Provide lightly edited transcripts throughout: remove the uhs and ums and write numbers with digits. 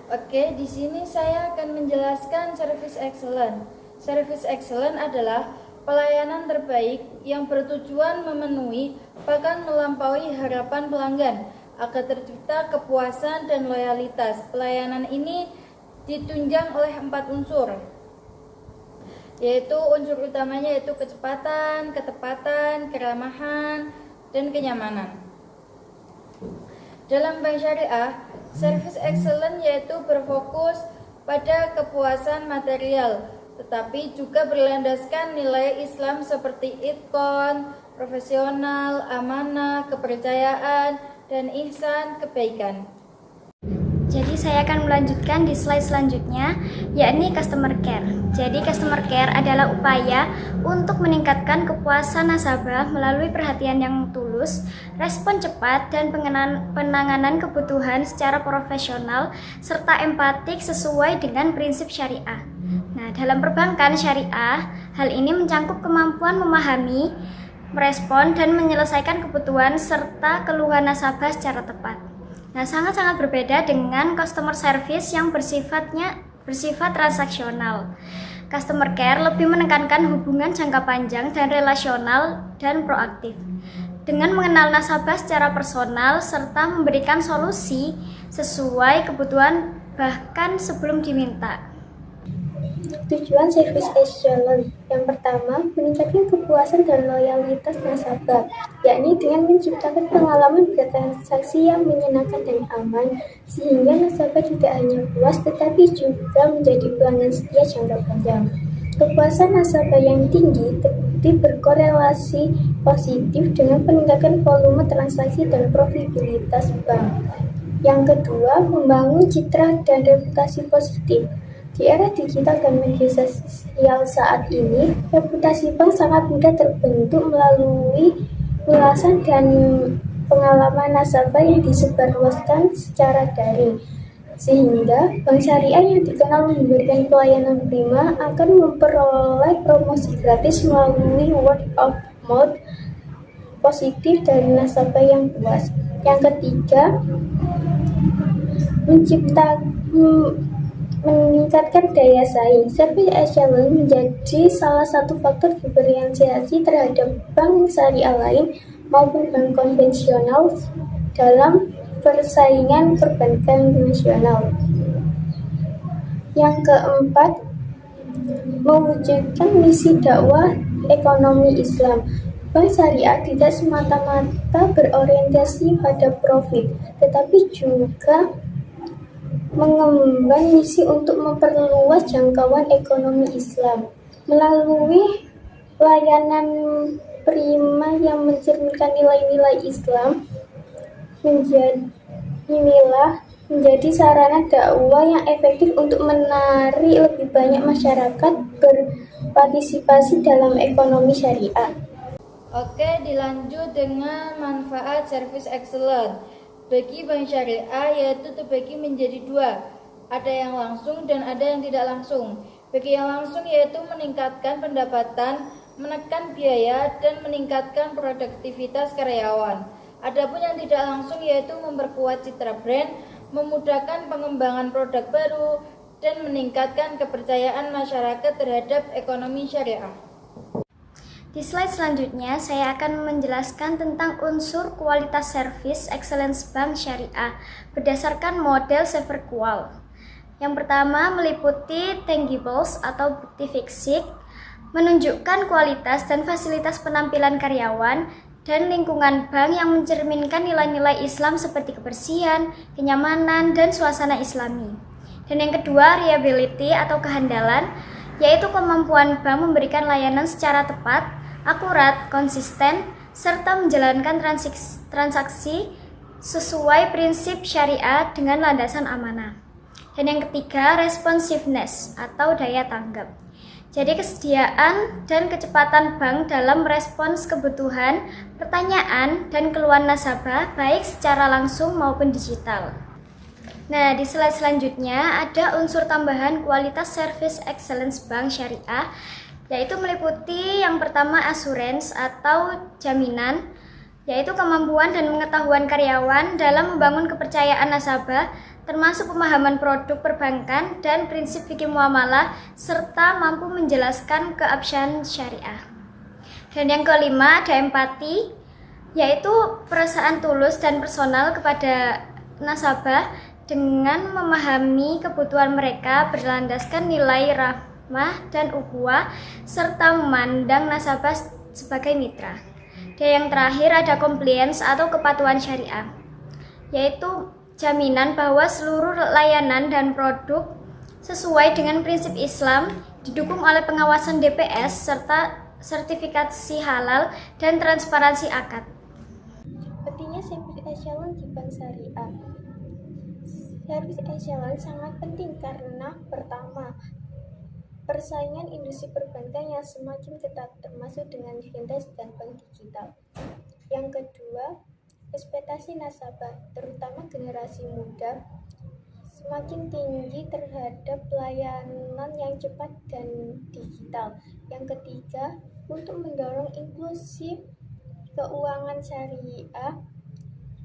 Oke, di sini saya akan menjelaskan Service Excellence. Service Excellence adalah pelayanan terbaik yang bertujuan memenuhi bahkan melampaui harapan pelanggan agar tercipta kepuasan dan loyalitas. Pelayanan ini ditunjang oleh 4 unsur, yaitu unsur utamanya yaitu kecepatan, ketepatan, keramahan, dan kenyamanan. Dalam bank syariah, Service Excellence yaitu berfokus pada kepuasan material, tetapi juga berlandaskan nilai Islam seperti itkon, profesional, amanah, kepercayaan, dan ihsan, kebaikan. Jadi saya akan melanjutkan di slide selanjutnya, yakni customer care. Jadi customer care adalah upaya untuk meningkatkan kepuasan nasabah melalui perhatian yang tulus, respon cepat, dan penanganan kebutuhan secara profesional serta empatik sesuai dengan prinsip syariah. Nah, dalam perbankan syariah, hal ini mencangkup kemampuan memahami, merespon, dan menyelesaikan kebutuhan serta keluhan nasabah secara tepat. Nah, sangat-sangat berbeda dengan customer service yang bersifat transaksional. Customer care lebih menekankan hubungan jangka panjang dan relasional dan proaktif. Dengan mengenal nasabah secara personal serta memberikan solusi sesuai kebutuhan bahkan sebelum diminta. Tujuan Service Excellence yang pertama, meningkatkan kepuasan dan loyalitas nasabah, yakni dengan menciptakan pengalaman bertransaksi yang menyenangkan dan aman, sehingga nasabah tidak hanya puas tetapi juga menjadi pelanggan setia jangka panjang. Kepuasan nasabah yang tinggi terbukti berkorelasi positif dengan peningkatan volume transaksi dan profitabilitas bank. Yang kedua, membangun citra dan reputasi positif. Di era digital dan media sosial saat ini, reputasi bank sangat mudah terbentuk melalui ulasan dan pengalaman nasabah yang disebarluaskan secara daring. Sehingga bank syariah yang dikenal memberikan pelayanan prima akan memperoleh promosi gratis melalui word of mouth positif dari nasabah yang puas. Yang ketiga, meningkatkan daya saing. Service Excellence menjadi salah satu faktor diferensiasi terhadap bank syariah lain maupun bank konvensional dalam persaingan perbankan nasional. Yang keempat, mewujudkan misi dakwah ekonomi Islam. Bank syariah tidak semata-mata berorientasi pada profit, tetapi juga mengemban misi untuk memperluas jangkauan ekonomi Islam melalui layanan prima yang mencerminkan nilai-nilai Islam. Menjadi sarana dakwah yang efektif untuk menarik lebih banyak masyarakat berpartisipasi dalam ekonomi syariah. Oke, dilanjut dengan manfaat Service Excellence. Bagi bank syariah yaitu terbagi menjadi 2, ada yang langsung dan ada yang tidak langsung. Bagi yang langsung yaitu meningkatkan pendapatan, menekan biaya, dan meningkatkan produktivitas karyawan. Adapun yang tidak langsung yaitu memperkuat citra brand, memudahkan pengembangan produk baru, dan meningkatkan kepercayaan masyarakat terhadap ekonomi syariah. Di slide selanjutnya, saya akan menjelaskan tentang unsur kualitas service excellence bank syariah berdasarkan model SEVERQUAL. Yang pertama meliputi tangibles atau bukti fisik, menunjukkan kualitas dan fasilitas penampilan karyawan dan lingkungan bank yang mencerminkan nilai-nilai Islam seperti kebersihan, kenyamanan, dan suasana Islami. Dan yang kedua, reliability atau kehandalan, yaitu kemampuan bank memberikan layanan secara tepat, akurat, konsisten, serta menjalankan transaksi sesuai prinsip syariah dengan landasan amanah. Dan yang ketiga, responsiveness atau daya tanggap. Jadi kesediaan dan kecepatan bank dalam merespons kebutuhan, pertanyaan, dan keluhan nasabah baik secara langsung maupun digital. Nah, di slide selanjutnya ada unsur tambahan kualitas service excellence bank syariah, yaitu meliputi yang pertama assurance atau jaminan, yaitu kemampuan dan pengetahuan karyawan dalam membangun kepercayaan nasabah termasuk pemahaman produk perbankan dan prinsip fikih muamalah, serta mampu menjelaskan keabsahan syariah. Dan yang kelima, ada empati, yaitu perasaan tulus dan personal kepada nasabah dengan memahami kebutuhan mereka berlandaskan nilai rahmah dan ukhuwah, serta memandang nasabah sebagai mitra. Dan yang terakhir ada compliance atau kepatuhan syariah, yaitu jaminan bahwa seluruh layanan dan produk sesuai dengan prinsip Islam, didukung oleh pengawasan DPS serta sertifikasi halal dan transparansi akad. Pentingnya service excellence di bank syariah. Service excellence sangat penting karena pertama, persaingan industri perbankan yang semakin ketat termasuk dengan fintech dan bank digital. Yang kedua, ekspektasi nasabah, terutama generasi muda, semakin tinggi terhadap pelayanan yang cepat dan digital. Yang ketiga, untuk mendorong inklusi keuangan syariah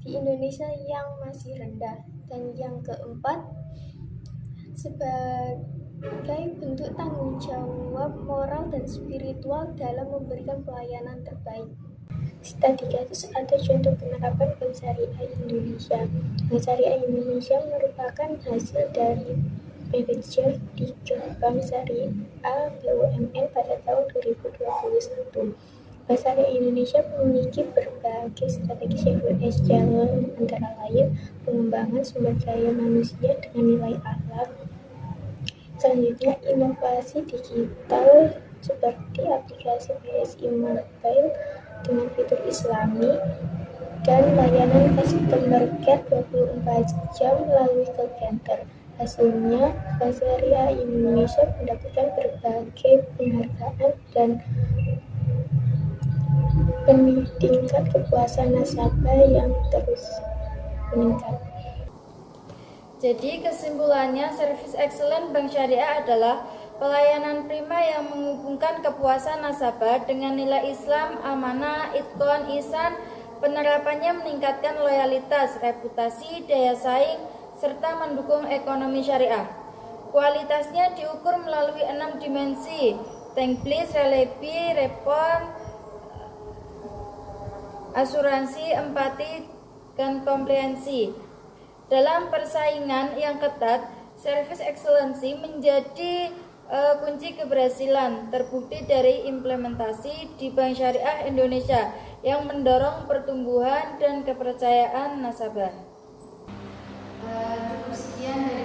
di Indonesia yang masih rendah. Dan yang keempat, sebagai bentuk tanggung jawab moral dan spiritual dalam memberikan pelayanan terbaik. Statistika itu ada contoh penerapan Bank Syariah Indonesia. Bank Syariah Indonesia merupakan hasil dari merger 3 Bank Syariah BUMN pada tahun 2021. Bank Syariah Indonesia memiliki berbagai strategi service excellence, antara lain pengembangan sumber daya manusia dengan nilai akhlak. Selanjutnya, inovasi digital seperti aplikasi BSI Mobile dengan fitur Islami dan layanan customer care 24 jam melalui call center. Hasilnya, Bank Syariah Indonesia mendapatkan berbagai penghargaan dan tingkat kepuasan nasabah yang terus meningkat. Jadi kesimpulannya, service excellence Bank Syariah adalah pelayanan prima yang menghubungkan kepuasan nasabah dengan nilai Islam, amanah, itqon, ihsan. Penerapannya meningkatkan loyalitas, reputasi, daya saing, serta mendukung ekonomi syariah. Kualitasnya diukur melalui 6 dimensi: thank please, reliability, respon, asuransi, empati, dan komprehensi. Dalam persaingan yang ketat, service excellence menjadi kunci keberhasilan, terbukti dari implementasi di Bank Syariah Indonesia yang mendorong pertumbuhan dan kepercayaan nasabah. Cukup sekian dari